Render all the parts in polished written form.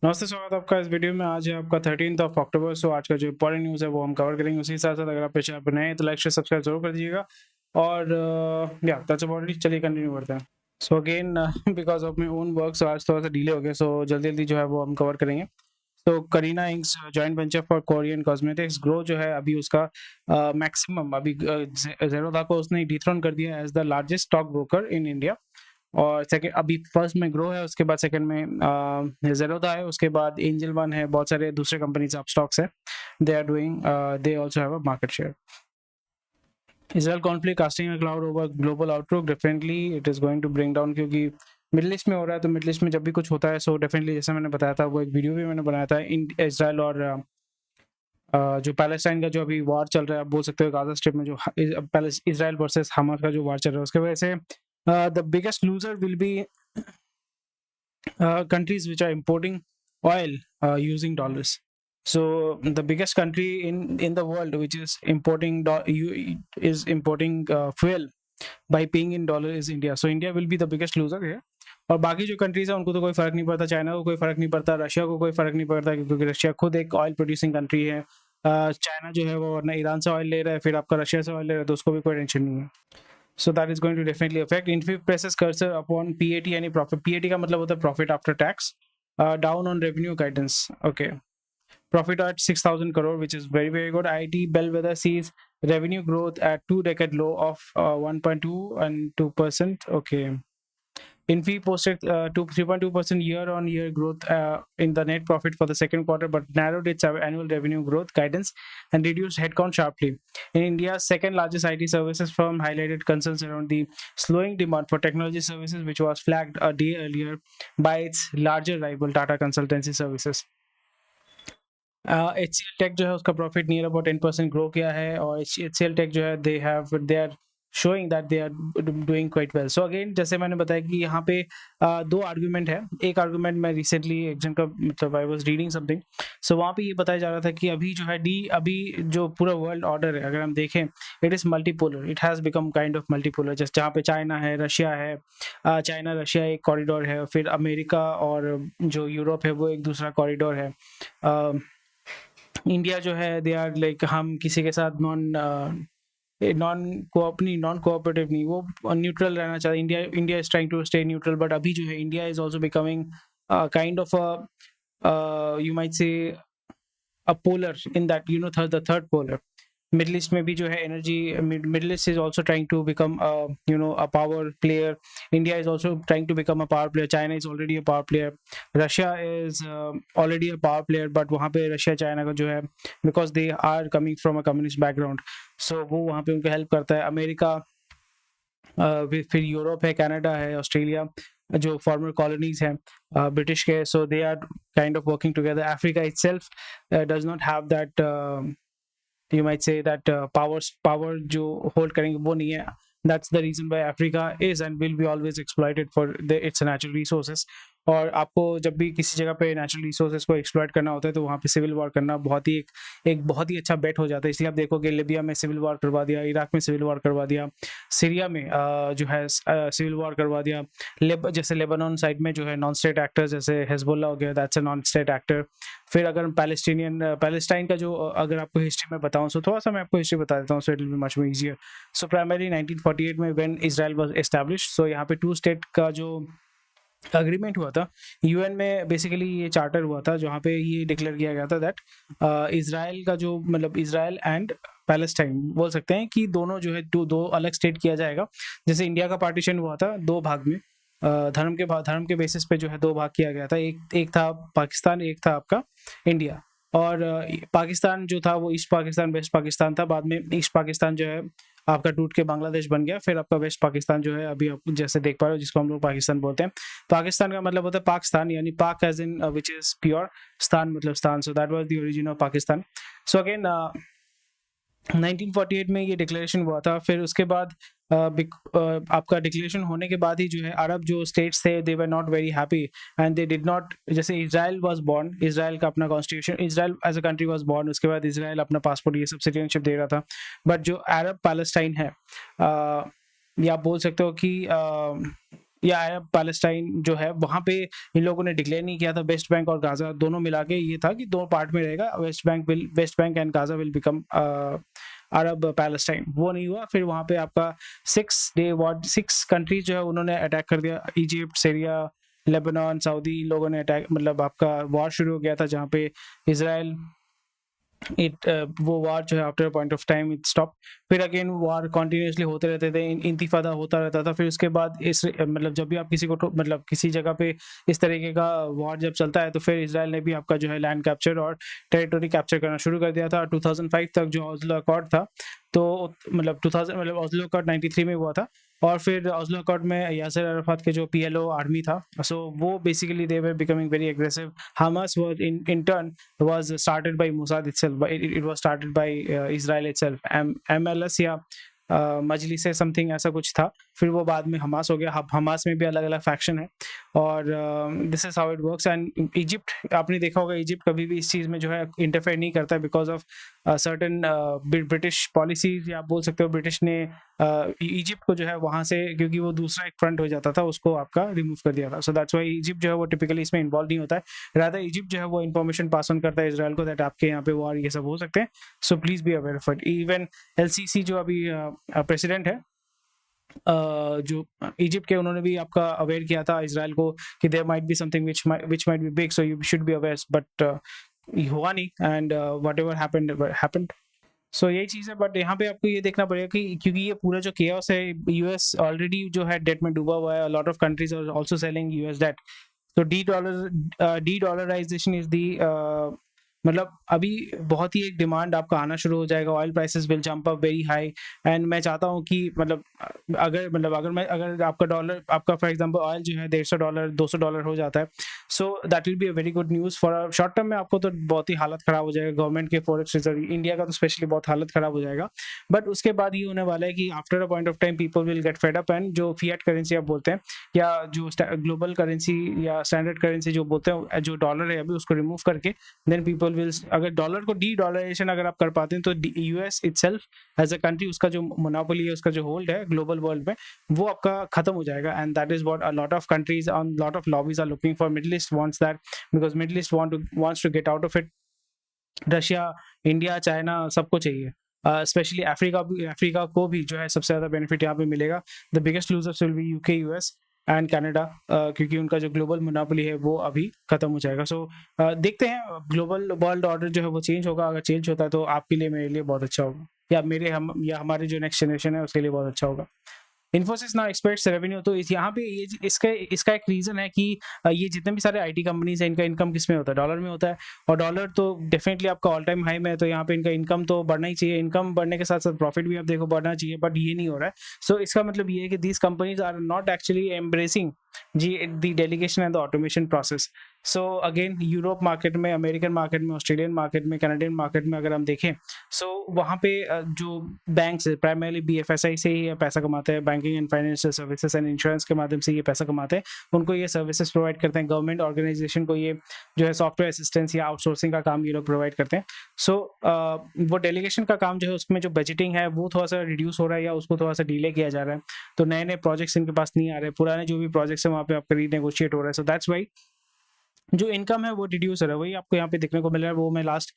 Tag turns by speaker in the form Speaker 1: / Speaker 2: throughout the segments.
Speaker 1: नमस्ते, स्वागत है आपका इस वीडियो में। आज है आपका 13 अक्टूबर। सो आज का जो इंपॉर्टेंट न्यूज़ है वो हम कवर करेंगे। उसी के साथ साथ अगर आप चैनल पर नए हैं तो लाइक शेयर सब्सक्राइब जरूर कर दीजिएगा। और या दैट्स अबाउट इट। चलिए कंटिन्यू करते हैं। So again because of my own work so आज थोड़ा सा डिले हो गया। सो जल्दी जल्दी जो है वो हम कवर करेंगे। तो Kareena inks joint venture for Korean cosmetics grow जो है अभी उसका मैक्सिमम अभी जेरोधा को उसने डिथ्रोन कर दिया as the largest stock broker in India. और सेकंड अभी फर्स्ट में ग्रो है, उसके बाद सेकंड में जेरोधा है, उसके बाद एंजल वन है, बहुत सारे दूसरे कंपनीज ऑफ स्टॉक्स है। They are doing they also have a market share. Israel conflict casting a cloud over global outlook, definitely it is going to bring down, क्योंकि मिडिल ईस्ट में हो रहा है। तो मिडिल ईस्ट में जब भी कुछ होता है सो डेफिनेटली जैसे मैंने बताया था, वो एक वीडियो भी मैंने बनाया था इसराइल और जो पैलेस्टाइन का जो अभी वॉर चल रहा है, आप बोल सकते हो गाजा स्ट्रिप में जो इसराइल वर्सेस हमास का जो वॉर चल रहा है, उसके वजह से the biggest loser will be countries which are importing oil using dollars. So the biggest country in the world which is importing fuel by paying in dollar is India. So India will be the biggest loser here. और बाकी जो countries है उनको तो कोई फर्क नहीं पड़ता, चाइना को कोई फर्क नहीं पड़ता, रशिया को कोई फर्क नहीं पड़ता, क्योंकि रशिया खुद एक ऑयल प्रोड्यूसिंग कंट्री है। चाइना जो है वो वरना ईरान से ऑयल ले रहा है, फिर आपका रशिया से ऑयल ले रहा है, तो उसको भी कोई टेंशन नहीं है। So that is going to definitely affect. Infy presses cursor upon PAT, any profit. PAT का मतलब होता है profit after tax. Down on revenue guidance. Okay. Profit at 6,000 crore, which is very very good. IIT Bellwether sees revenue growth at 2-decade low of 1.2 and 2%. Okay. Infy posted 3.2% year-on-year growth in the net profit for the second quarter, but narrowed its annual revenue growth guidance and reduced headcount sharply. In India's second largest IT services firm highlighted concerns around the slowing demand for technology services, which was flagged a day earlier by its larger rival Tata Consultancy Services. HCL Tech जो है उसका profit near about 10% grow किया है, और HCL Tech जो है they are showing that they are doing quite well. So again जैसे मैंने बताया कि यहाँ पे दो आर्गुमेंट है। एक आर्गुमेंट मैं रिसेंटली एक जन का मतलब आई वाज रीडिंग समथिंग, सो वहाँ पे ये बताया जा रहा था कि अभी जो है अभी जो पूरा वर्ल्ड ऑर्डर है अगर हम देखें, it is multipolar, it has become kind of multipolar. जैसे जहाँ पे चाइना है, रशिया है, चाइना रशिया एक कॉरिडोर है, फिर अमेरिका और जो यूरोप है वो एक दूसरा कॉरिडोर है। इंडिया जो है दे आर लाइक हम किसी के साथ नॉन कोऑपरेटिव नहीं, वो न्यूट्रल रहना चाहता है। India is trying to stay neutral, but अभी जो है India is also becoming kind of you might say a polar in that the third polar. Middle east में भी जो है energy, middle east is also trying to become a power player. India is also trying to become a power player. China is already a power player. Russia is already a power player, but वहाँ पे Russia China का जो है because they are coming from a communist background, so वो वहाँ पे उनको help करता है। अमेरिका, फिर यूरोप है, कनाडा है, ऑस्ट्रेलिया जो फॉर्मर कॉलोनीज हैं ब्रिटिश के, so they are kind of working together. Africa itself does not have that you might say that power जो hold करेंगे वो नहीं है। That's the reason why Africa is and will be always exploited for its natural resources. और आपको जब भी किसी जगह पे नेचुरल रिसोर्सेज को एक्सप्लॉइट करना होता है तो वहाँ पे सिविल वॉर करना बहुत ही एक बहुत ही अच्छा बेट हो जाता है। इसलिए आप देखोगे लिबिया में सिविल वॉर करवा दिया, इराक में सिविल वॉर करवा दिया, सीरिया में जो है सिविल वॉर करवा दिया, जैसे लेबनान साइड में जो है नॉन स्टेट एक्टर जैसे हिजबुल्लाह हो गया, that's a non state actor. फिर अगर पैलेस्टाइन का जो अगर आपको हिस्ट्री में बताऊं, सो थोड़ा सा मैं आपको हिस्ट्री बता देता हूँ, so it will be much more easier. So primary 1948 में व्हेन इजराइल वाज एस्टैब्लिश्ड, सो यहाँ पे 2 स्टेट का जो अग्रीमेंट हुआ था यूएन में, बेसिकली ये चार्टर हुआ था जहाँ पे ये डिक्लेयर किया गया था दैट इजराइल का जो मतलब इजराइल एंड पैलेस्टाइन बोल सकते हैं कि दोनों जो है दो अलग स्टेट किया जाएगा। जैसे इंडिया का पार्टीशन हुआ था 2 भाग में, धर्म के बेसिस पे जो है 2 भाग किया गया था। एक था पाकिस्तान, एक था आपका इंडिया। और पाकिस्तान जो था वो ईस्ट पाकिस्तान वेस्ट पाकिस्तान था। बाद में ईस्ट पाकिस्तान जो है आपका टूट के बांग्लादेश बन गया। फिर आपका वेस्ट पाकिस्तान जो है अभी आप जैसे देख पा रहे हो, जिसको हम लोग पाकिस्तान बोलते हैं। पाकिस्तान का मतलब होता है पाकिस्तान, यानी pak as in which is pure, स्थान मतलब स्थान। So that was the origin of Pakistan. So again 1948 में ये डिक्लेरेशन हुआ था। फिर उसके बाद आपका डिक्लेरेशन होने के बाद ही जो है अरब जो स्टेट्स थे they were not very happy and they did not, जैसे इजराइल वाज बॉर्न, इजराइल का अपना constitution, Israel as a country was born, उसके बाद इजराइल अपना पासपोर्ट ये सब सिटीजनशिप दे रहा था। बट जो अरब पैलेस्टाइन है, या आप बोल सकते हो कि या अरब पैलेस्टाइन जो है वहाँ पे इन लोगों ने डिक्लेयर नहीं किया था, वेस्ट बैंक और गाजा दोनों मिला के ये था कि 2 पार्ट में रहेगा, West Bank and Gaza will become Arab Palestine. वो नहीं हुआ, फिर वहाँ पे आपका 6 डे वॉर, 6 कंट्रीज जो है उन्होंने अटैक कर दिया, इजिप्ट, सीरिया, लेबनान, सऊदी, इन लोगों ने अटैक, मतलब आपका वॉर शुरू हो गया था जहाँ पे इजराइल वो वार जो है after point of time it stop. फिर अगेन वार कंटिन्यूसली होते रहते थे, इंतिफादा होता रहता था। फिर उसके बाद इस मतलब जब भी आप किसी को मतलब किसी जगह पे इस तरीके का वार जब चलता है तो फिर इसराइल ने भी आपका जो है लैंड कैप्चर और टेरिटरी कैप्चर करना शुरू कर दिया था। 2005 तक जो ऑस्लो अकॉर्ड था, तो मतलब 2000 मतलब ऑस्लो अकॉर्ड 93 में हुआ था, और फिर ऑस्लो अकॉर्ड में यासिर अराफात के जो पीएलओ आर्मी था, सो वो basically they were becoming very aggressive. Hamas was in turn was started by Mossad itself, but it was started by Israel itself. MLS या मजलिस समथिंग ऐसा कुछ था, फिर वो बाद में हमास हो गया। हमास में भी अलग अलग फैक्शन है, और this is how it works. And Egypt, आपने देखा होगा इजिप्ट कभी भी इस चीज़ में जो है इंटरफेयर नहीं करता because of certain British policies, या आप बोल सकते हो ब्रिटिश ने इजिप्ट को जो है वहाँ से, क्योंकि वो दूसरा एक फ्रंट हो जाता था, उसको आपका रिमूव कर दिया था। सो दैट्स वाई इजिप्ट जो है वो टिपिकली इसमें इन्वॉल्व नहीं होता है। रादर इजिप्ट जो है वो इन्फॉर्मेशन पास ऑन करता है इसराइल को दैट आपके यहाँ पे वॉर ये सब हो सकते हैं, so please be aware of it. Even LCC जो अभी प्रेसिडेंट है जो इजिप्ट के, उन्होंने भी आपका अवेयर किया था इसराइल को कि there might be something which might be big, so you should be aware, but हुआ नहीं, एंड व्हाटएवर हैपेंड। सो यही चीज़ है, बट यहाँ पे आपको ये देखना पड़ेगा कि क्योंकि ये पूरा जो केओस है, यूएस ऑलरेडी जो है डेट में डूबा हुआ है, lot of countries are also selling US debt, तो डी डॉलराइजेशन इज दी, मतलब अभी बहुत ही एक डिमांड आपका आना शुरू हो जाएगा, oil prices will jump up very high. And मैं चाहता हूँ कि अगर आपका डॉलर, आपका फॉर एग्जांपल ऑयल जो है $150 $200 हो जाता है, so that will be a very good news for short term में। आपको तो बहुत ही हालत खराब हो जाएगा, गवर्नमेंट के फॉरेक्स रिजर्व इंडिया का तो स्पेशली बहुत हालत खराब हो जाएगा। बट उसके बाद ये होने वाला है कि after a point of time people will get fed up, and जो फिएट करेंसी आप बोलते हैं, या जो ग्लोबल करेंसी या स्टैंडर्ड करेंसी जो बोलते हैं, जो डॉलर है अभी, उसको रिमूव करके देन पीपल विल, अगर डॉलर को डी डॉलराइजेशन अगर आप कर पाते हैं तो US itself as a country, उसका जो मोनोपोली है, उसका जो होल्ड है ग्लोबल वर्ल्ड में, वो आपका खत्म हो जाएगा। And that is what a lot of countries on lot of lobbies are looking for. Middle east wants that because middle east wants to get out of it. Russia, India, China, सबको चाहिए, specially Africa को भी जो है सबसे ज़्यादा benefit यहाँ पे मिलेगा। The biggest losers will be UK, US and Canada, क्योंकि उनका जो ग्लोबल मोनोपोली है वो अभी खत्म हो जाएगा। सो देखते हैं ग्लोबल वर्ल्ड ऑर्डर जो है वो चेंज होगा। अगर चेंज होता है तो आपके लिए, मेरे लिए बहुत अच्छा होगा, या या हमारे जो नेक्स्ट जनरेशन है उसके लिए बहुत अच्छा होगा। इन्फोसिस नाउ एक्सपेक्ट्स रेवेन्यू, तो यहाँ पे ये इसका एक रीजन है कि ये जितने भी सारे आईटी कंपनीज हैं, इनका इनकम किस में होता है, डॉलर में होता है, और डॉलर तो डेफिनेटली आपका ऑल टाइम हाई में है, तो यहाँ पे इनका इनकम तो बढ़ना ही चाहिए। इनकम बढ़ने के साथ साथ प्रॉफिट भी आप देखो बढ़ना चाहिए, बट ये नहीं हो रहा है। सो इसका मतलब ये है कि these companies are not actually embracing the delegation and the automation process. So again Europe market में, अमेरिकन मार्केट में, ऑस्ट्रेलियन मार्केट में, कनाडियन मार्केट में अगर हम देखें, सो वहाँ पे जो बैंक्स प्राइमरली बीएफएसआई से ही पैसा कमाते हैं, banking and financial services and insurance के माध्यम से ये पैसा कमाते हैं, उनको ये सर्विसेज प्रोवाइड करते हैं। गवर्नमेंट ऑर्गेनाइजेशन को ये जो है सॉफ्टवेयर असिस्टेंस या आउटसोर्सिंग का काम ये लोग प्रोवाइड करते हैं। सो वो डेलीगेशन का काम जो है उसमें जो बजटिंग है वो थोड़ा सा रिड्यूस हो रहा है, या उसको थोड़ा सा डिले किया जा रहा है, तो नए नए प्रोजेक्ट्स इनके पास नहीं आ रहे, पुराने जो भी प्रोजेक्ट्स है वहाँ पे आपका रीनेगोशिएट हो रहा है। सो दैट्स वाई जो इनकम है वो रिड्यूस हो रहा है, वही आपको यहाँ पे देखने को मिल रहा है। वो मैं लास्ट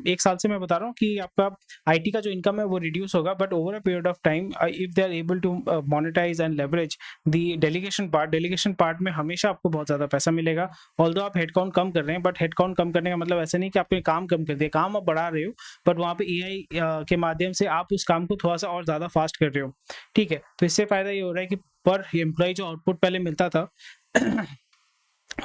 Speaker 1: 1 साल से मैं बता रहा हूँ कि आपका आईटी का जो इनकम है वो रिड्यूस होगा, but over a period of time if they are able to monetize and leverage the delegation part में हमेशा आपको बहुत ज़्यादा पैसा मिलेगा। ऑल्दो आप हेडकाउंट कम कर रहे हैं, बट हेडकाउंट कम करने का मतलब ऐसा नहीं कि आपने काम कम कर दिया, काम आप बढ़ा रहे हो, बट वहाँ पे एआई के माध्यम से आप उस काम को थोड़ा सा और ज़्यादा फास्ट कर रहे हो, ठीक है। तो इससे फ़ायदा ये हो रहा है कि पर एम्प्लॉय जो आउटपुट पहले मिलता था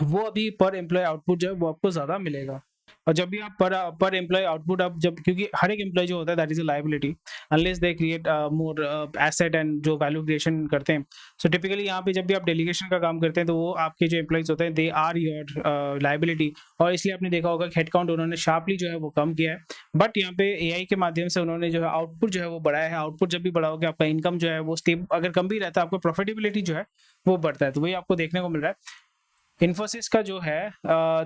Speaker 1: वो अभी पर एम्प्लॉय आउटपुट जो है वो आपको ज़्यादा मिलेगा। और जब भी आप पर एम्प्लॉय आउटपुट, आप जब, क्योंकि हर एक एम्प्लॉय जो होता है that is a liability unless they create more asset and जो वैल्यू क्रिएशन करते हैं। सो टिपिकली यहाँ पे जब भी आप डेलीगेशन का काम करते हैं तो वो आपके जो एम्प्लॉयज होते हैं दे आर योर लायबिलिटी, और इसलिए आपने देखा होगा कि हेडकाउंट उन्होंने शार्पली जो है वो कम किया है। बट यहाँ पे एआई के माध्यम से उन्होंने जो है आउटपुट जो है वो बढ़ाया है। आउटपुट जब भी बढ़ाओगे आपका इनकम जो है वो अगर कम भी रहता है, आपका प्रॉफिटेबिलिटी जो है वो बढ़ता है, तो वही आपको देखने को मिल रहा है। Infosys का जो है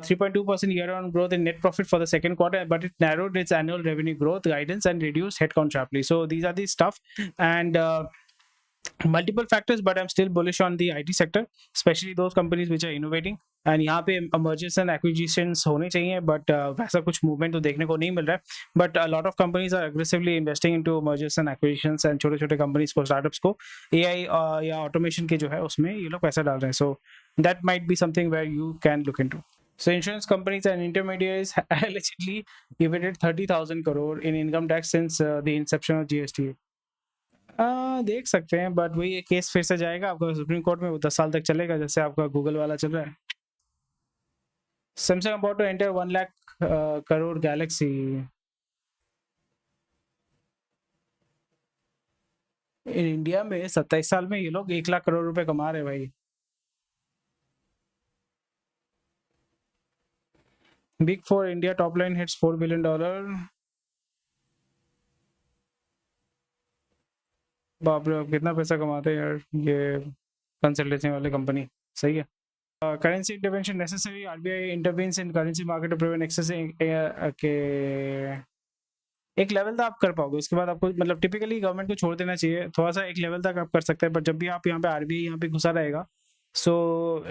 Speaker 1: 3.2% year-on growth in net profit for the second quarter, but it narrowed its annual revenue growth guidance and reduced headcount sharply. So these are the stuff, and multiple factors, but I'm still bullish on the IT sector, especially those companies which are innovating. And यहाँ पे mergers and acquisitions होने चाहिए, but वैसा कुछ movement तो देखने को नहीं मिल रहा है. But a lot of companies are aggressively investing into mergers and acquisitions, and छोटे छोटे companies को, startups को AI या automation के जो है उसमें ये लोग पैसा डाल रहे हैं. So that might be something where you can look into. So insurance companies and intermediaries allegedly evaded 30,000 crore in income tax since the inception of GST. देख सकते हैं, बट वही केस फिर से जाएगा आपका सुप्रीम कोर्ट में, वो 10 साल तक चलेगा, जैसे आपका गूगल वाला चल रहा है. Samsung about to enter 1 lakh crore Galaxy. India में 27 साल में ये लोग 1 लाख करोड़ रुपए कमा रहे हैं भाई. Big four India top line hits $4 billion. बाप रे, कितना पैसा कमाते हैं यार ये कंसल्टेंसी वाले कंपनी. सही है. Currency intervention necessary. RBI intervenes in currency market to prevent excess. के एक लेवल तक आप कर पाओगे, उसके बाद आपको मतलब टिपिकली गवर्नमेंट को छोड़ देना चाहिए. थोड़ा सा एक लेवल तक आप कर सकते हैं, बट जब भी आप यहाँ पे आरबीआई यहाँ पे घुसा रहेगा, so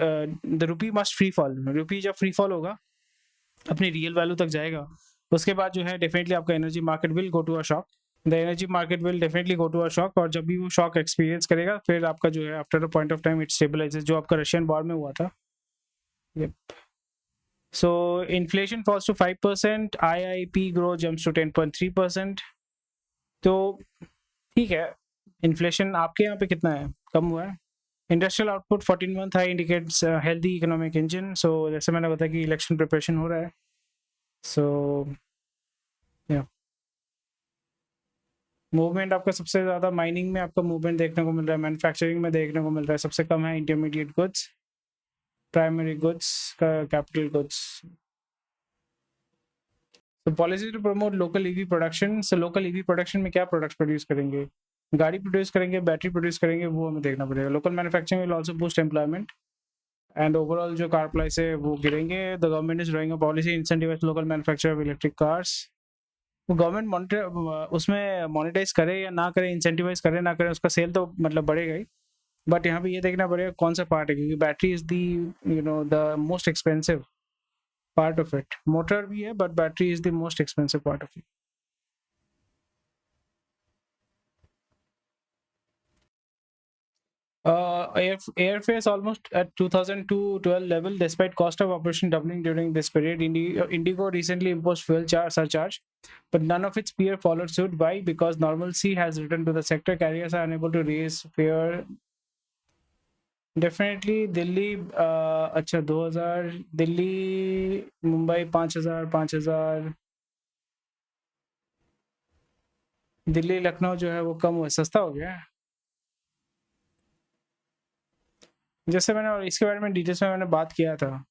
Speaker 1: the rupee must free fall. Rupee जब फ्री फॉल होगा, अपनी रियल वैल्यू तक जाएगा, उसके बाद जो है डेफिनेटली आपका energy market will go to a shock. The energy market will definitely go to a shock, और जब भी वो शॉक एक्सपीरियंस करेगा, फिर आपका जो है after a point of time it stabilises, जो आपका रशियन वॉर में हुआ था. Yep. So inflation falls to 5%, IIP growth jumps to 10.3%. तो ठीक है, इन्फ्लेशन आपके यहाँ पे कितना है, कम हुआ है. Industrial output 14 month high indicates healthy economic engine. So जैसे मैंने बताया कि इलेक्शन प्रिपरेशन हो रहा है, सो या मूवमेंट आपका सबसे ज़्यादा माइनिंग में आपका मूवमेंट देखने को मिल रहा है, मैन्युफैक्चरिंग में देखने को मिल रहा है, सबसे कम है इंटरमीडिएट गुड्स, प्राइमरी गुड्स का, कैपिटल गुड्स. तो policy to promote local EV production. So local EV production में क्या प्रोडक्ट्स प्रोड्यूस करेंगे, गाड़ी प्रोड्यूस करेंगे, बैटरी प्रोड्यूस करेंगे, वो हमें देखना पड़ेगा. Local manufacturing will also boost employment and overall जो कार प्राइस है वो गिरेंगे. The government is drawing a policy incentivize local manufacture of electric cars. वो गवर्नमेंट मॉनिटर उसमें मोनेटाइज करे या ना करे, इंसेंटिवाइज करे ना करे, उसका सेल तो मतलब बढ़ेगा ही, बट यहाँ पे ये देखना पड़ेगा कौन सा पार्ट है, क्योंकि battery is the the most expensive part of it. Motor भी है, but battery is the most expensive part of it. Airfares almost at 2012 level despite cost of operation doubling during this period. Indigo recently imposed fuel surcharge, but none of its peers followed suit. Why? Because normalcy has returned to the sector. Carriers are unable to raise fare. Definitely Delhi अच्छा 2000, दिल्ली मुंबई 5000, दिल्ली लखनऊ जो है वो कम हुआ, सस्ता हो गया. जैसे मैंने और इसके बारे में डिटेल्स में मैंने बात किया था.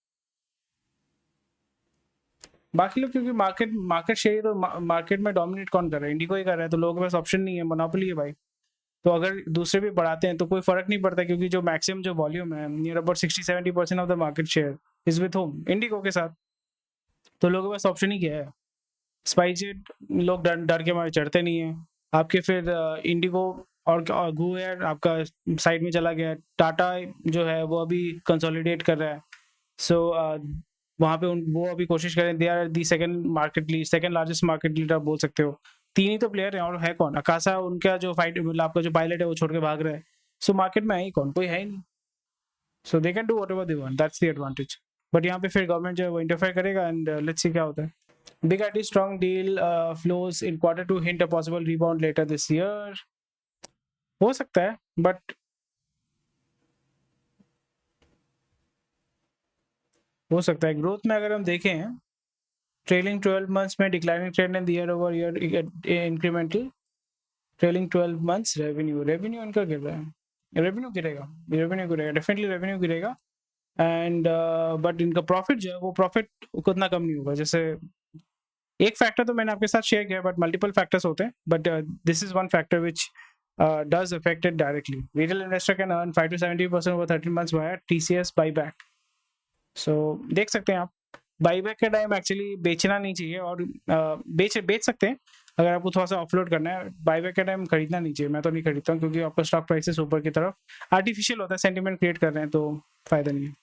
Speaker 1: बाकी लोग क्योंकि मार्केट शेयर तो मार्केट में डोमिनेट कौन कर रहा है, इंडिको ही कर रहा है, तो लोगों के पास ऑप्शन नहीं है, मोनोपोली है भाई. तो अगर दूसरे भी बढ़ाते हैं तो कोई फर्क नहीं पड़ता, क्योंकि जो मैक्सिमम जो वॉल्यूम है, near about 60-70% of the market share is with home, IndiGo के साथ. तो लोगों के पास ऑप्शन ही क्या है. स्पाइसजेट लोग डर के मारे चढ़ते नहीं है आपके, फिर इंडिगो और गो एयर आपका साइड में चला गया. टाटा जो है वो अभी कंसोलिडेट कर रहा है. सो वहाँ पे वो अभी कोशिश करें, they are the second largest market leader बोल सकते हो. 3 ही तो प्लेयर हैं, और है कौन. अकासा उनका जो आपका जो पायलट है वो छोड़ के भाग रहा है. सो मार्केट में है ही कौन, कोई है ही नहीं. So they can do whatever they want, that's the advantage. But यहाँ पे फिर गवर्नमेंट जो है वो इंटरफेयर करेगा, एंड लेट्स सी क्या होता है. Big IT strong deal flows in Q2 hint a possible rebound later this year. हो सकता है, बट हो सकता है. ग्रोथ में अगर हम देखें, ट्रेलिंग 12 months में declining trend and year over year incremental. Trailing 12 months revenue इनका गिर रहा है. रेवेन्यू गिरेगा डेफिनेटली रेवेन्यू गिरेगा. एंड बट इनका प्रॉफिट जो है वो प्रॉफिट उतना कम नहीं होगा. जैसे एक फैक्टर तो मैंने आपके साथ शेयर किया, बट मल्टीपल फैक्टर्स होते हैं, but this is one factor which does affect it directly. Retail investor can earn 5 to 70% over 13 months via TCS buyback. So देख सकते हैं आप, बाईबैक के टाइम एक्चुअली बेचना नहीं चाहिए, और बेच सकते हैं, अगर आपको थोड़ा सा ऑफलोड करना है, बायबैक के टाइम खरीदना नहीं चाहिए, मैं तो नहीं खरीदता हूँ, क्योंकि आपका स्टॉक प्राइसेस ऊपर की तरफ आर्टिफिशियल होता है, सेंटिमेंट क्रिएट कर रहे हैं, तो फायदा नहीं है।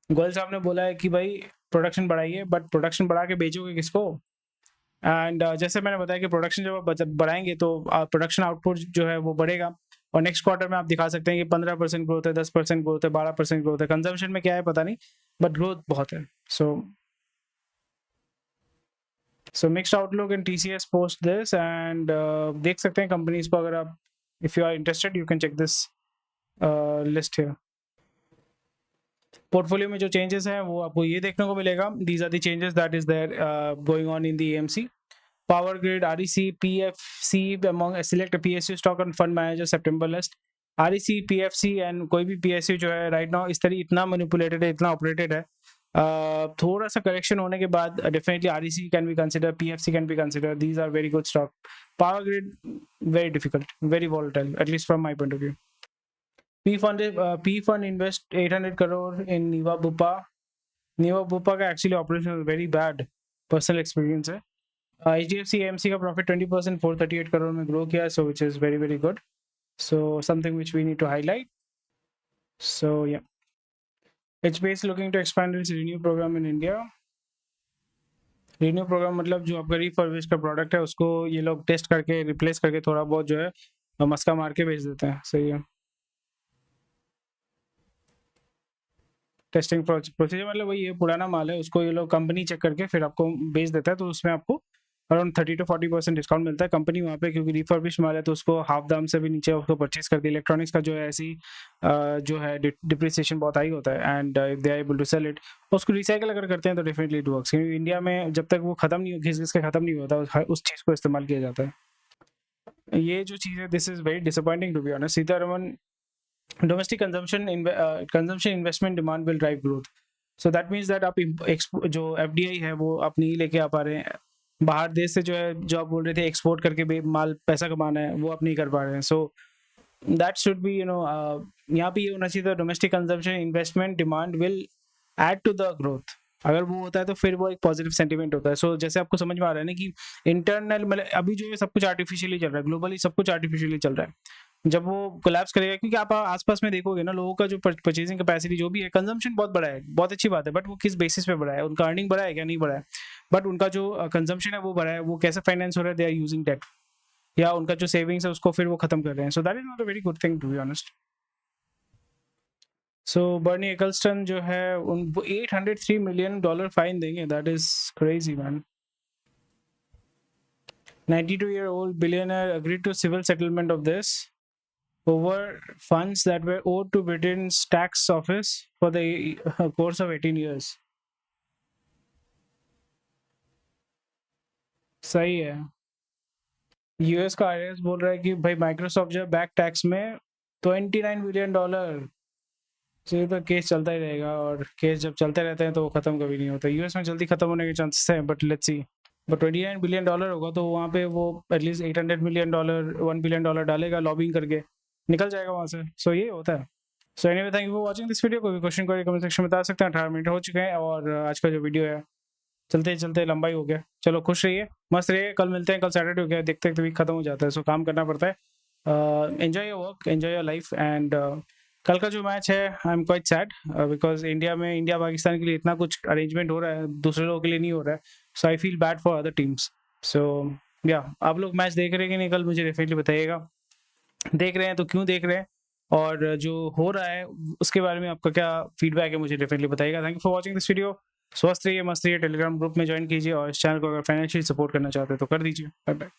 Speaker 1: गोयल साहब ने बोला है कि भाई प्रोडक्शन बढ़ाइए, बट प्रोडक्शन बढ़ा के बेचोगे किसको? एंड जैसे मैंने बताया कि प्रोडक्शन जब आप बढ़ाएंगे तो प्रोडक्शन आउटपुट जो है वो बढ़ेगा, और नेक्स्ट क्वार्टर में आप दिखा सकते हैं कि 15% ग्रोथ है, 10% ग्रोथ है, 12% ग्रोथ है। कंजम्पशन में क्या है पता नहीं, बट ग्रोथ बहुत है। So mixed outlook in TCS post this, and देख सकते हैं कंपनीज को, अगर आप if you are interested you can check this list here. Portfolio में जो चेंजेस हैं वो आपको ये देखने को मिलेगा, these are the changes that is there going on in the AMC. Power Grid, REC, PFC among select PSU stock and fund manager September list. REC, PFC and कोई भी PSU जो है right now इस तरह इतना manipulated है, इतना operated है, थोड़ा सा correction होने के बाद definitely REC can be considered, PFC can be considered. These are very good stock. Power Grid very difficult, very volatile, at least from my point of view. P fund invest 800 crore in Niva Bupa. Niva Bupa का actually operation is very bad, personal experience है। HDFC AMC का profit 20% 438 crore में grow किया, so which is very very good, so something which we need to highlight. So या HPA is looking to expand its renew program in India. Renew program मतलब जो आपका refurbish का product है उसको ये लोग टेस्ट करके रिप्लेस करके थोड़ा बहुत जो है मस्का मार के बेच देते हैं। सही है, टेस्टिंग प्रोसीजर मतलब वही है, पुराना माल है उसको ये लोग कंपनी चेक करके फिर आपको बेच देता है, तो उसमें आपको अराउंड 30 to 40% डिस्काउंट मिलता है कंपनी वहाँ पे, क्योंकि रिफर्बिश माल है तो उसको हाफ दाम से भी नीचे उसको परचेज करती है। इलेक्ट्रॉनिक्स का जो है ऐसी जो है डिप्रिसिएशन बहुत हाई होता है, and if they are able to sell it, उसको रिसाइकल अगर करते हैं तो डेफिनेटली इट वर्क्स, क्योंकि इंडिया में जब तक वो खत्म नहीं घिस घिस के खत्म नहीं होता उस चीज़ को इस्तेमाल किया जाता है। ये जो चीज़ है this is very disappointing to be honest. Sitharaman, domestic consumption investment demand will drive growth, so that means that आप जो FDI है वो आप नहीं लेके आ पा रहे हैं, बाहर देश से जो है जो आप बोल रहे थे एक्सपोर्ट करके माल पैसा कमाना है वो आप नहीं कर पा रहे हैं, सो दैट शुड बी यहाँ पे ये होना चाहिए था, domestic consumption investment demand will add to the growth. अगर वो होता है तो फिर वो एक पॉजिटिव सेंटीमेंट होता है। सो जैसे आपको समझ में आ रहा है ना कि इंटरनल मतलब अभी जो है सब कुछ आर्टिफिशियली चल रहा है, ग्लोबली सब कुछ आर्टिफिशियली चल रहा है। जब वो कोलैप्स करेगा, क्योंकि आप आसपास में देखोगे ना लोगों का जो परचेजिंग कैपेसिटी जो भी है, कंजम्पशन बहुत बड़ा है, बहुत अच्छी बात है, बट वो किस बेसिस पे बढ़ा है, उनका अर्निंग बढ़ा है क्या, नहीं बढ़ा है, बट उनका जो कंजम्पशन है वो बढ़ा है, वो कैसे फाइनेंस हो रहा है, दे आर यूजिंग डेट, या उनका जो सेविंग्स है उसको फिर वो खत्म कर रहे हैं। So that is not a very good thing to be honest. So Bernie Ecclestone जो है उन $803 million फाइन देंगे, that is crazy man. 92-year-old billionaire agreed to civil settlement of this over funds that were owed to Britain's tax office for the course of 18 years. सही है। US का IRS बोल रहा है कि भाई माइक्रोसॉफ्ट जो है बैक टैक्स में $29 billion, तो ये तो केस चलता ही रहेगा, और केस जब चलते रहते हैं तो वो खत्म कभी नहीं होता। यूएस में जल्दी खत्म होने के चांसेस हैं, but let's see. But $29 billion होगा तो वहाँ पे वो एटलीस्ट $800 million $1 billion डालेगा लॉबिंग करके, निकल जाएगा वहाँ से। सो ये होता है। So anyway, thank you for watching this video. कोई क्वेश्चन कोई कमेंट सेक्शन में बता सकते हैं। 18 मिनट हो चुके हैं और आज का जो वीडियो है चलते चलते लंबा ही हो गया। चलो खुश रहिए, मस्त रहिए, कल मिलते हैं। कल सैटरडे हो गया, देखते देखते वीक खत्म हो जाता है, सो काम करना पड़ता है। Enjoy your work, enjoy your life, and कल का जो मैच है I am quite sad because India Pakistan के लिए इतना कुछ अरेंजमेंट हो रहा है, दूसरे लोगों के लिए नहीं हो रहा है, so I feel bad for other teams. So या आप लोग मैच देख रहे हैं कि नहीं कल, मुझे डेफिनेटली बताइएगा। देख रहे हैं तो क्यों देख रहे हैं, और जो हो रहा है उसके बारे में आपका क्या फीडबैक है मुझे डेफिनेटली बताइएगा। Thank you for watching this video. स्वस्थ रहिए, मस्त रहिए, टेलीग्राम ग्रुप में ज्वाइन कीजिए, और इस चैनल को अगर फाइनेंशियली सपोर्ट करना चाहते हैं तो कर दीजिए। Bye bye.